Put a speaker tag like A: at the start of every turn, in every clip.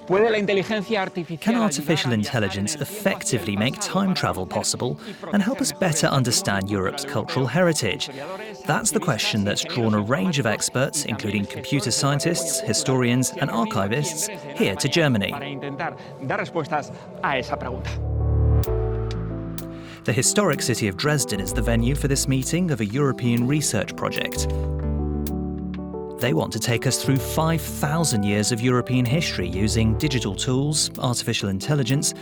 A: Can artificial intelligence effectively make time travel possible and help us better understand Europe's cultural heritage? That's the question that's drawn a range of experts, including computer scientists, historians and archivists, here to Germany. The historic city of Dresden is the venue for this meeting of a European research project. They want to take us through 5,000 years of European history using digital tools, artificial intelligence,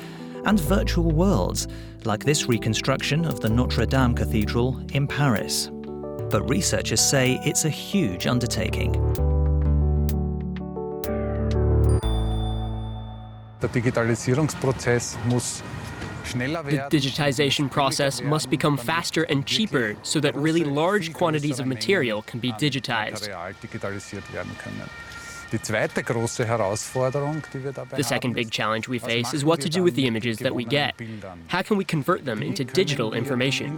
A: and virtual worlds, like this reconstruction of the Notre Dame Cathedral in Paris. But researchers say it's a huge undertaking.
B: Der Digitalisierungsprozess muss
C: The digitization process must become faster and cheaper so that really large quantities of material can be digitized. The second big challenge we face is what to do with the images that we get. How can we convert them into digital information?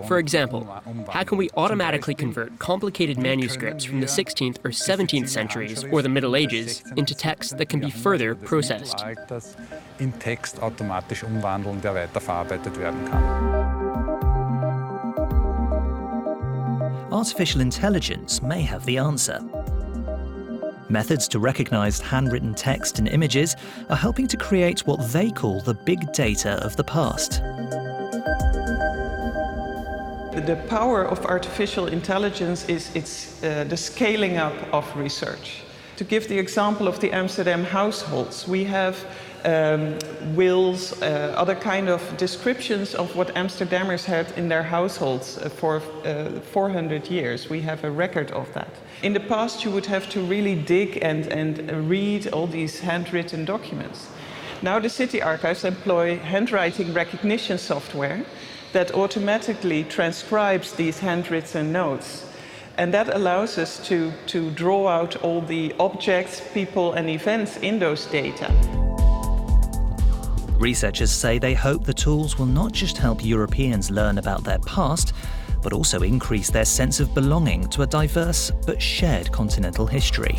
C: For example, how can we automatically convert complicated manuscripts from the 16th or 17th centuries or the Middle Ages into text that can be further processed?
A: Artificial intelligence may have the answer. Methods to recognize handwritten text and images are helping to create what they call the big data of the past.
D: The power of artificial intelligence is the scaling up of research. To give the example of the Amsterdam households, we have wills, other kind of descriptions of what Amsterdammers had in their households for 400 years. We have a record of that. In the past, you would have to really dig and read all these handwritten documents. Now the city archives employ handwriting recognition software that automatically transcribes these handwritten notes. And that allows us to draw out all the objects, people and events in those data.
A: Researchers say they hope the tools will not just help Europeans learn about their past, but also increase their sense of belonging to a diverse but shared continental history.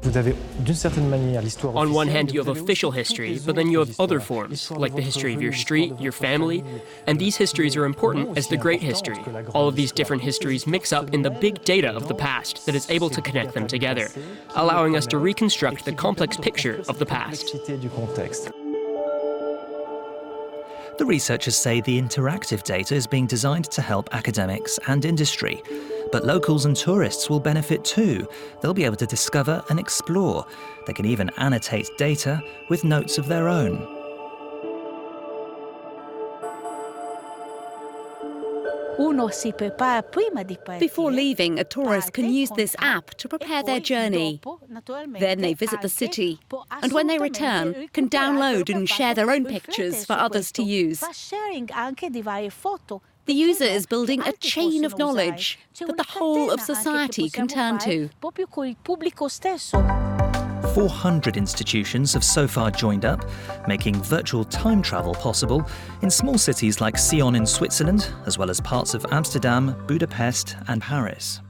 C: On one hand, you have official history, but then you have other forms, like the history of your street, your family, and these histories are important as the great history. All of these different histories mix up in the big data of the past that is able to connect them together, allowing us to reconstruct the complex picture of the past.
A: The researchers say the interactive data is being designed to help academics and industry. But locals and tourists will benefit too. They'll be able to discover and explore. They can even annotate data with notes of their own.
E: Before leaving, a tourist can use this app to prepare their journey. Then they visit the city, and when they return, can download and share their own pictures for others to use. The user is building a chain of knowledge that the whole of society can turn to.
A: 400 institutions have so far joined up, making virtual time travel possible in small cities like Sion in Switzerland, as well as parts of Amsterdam, Budapest and Paris.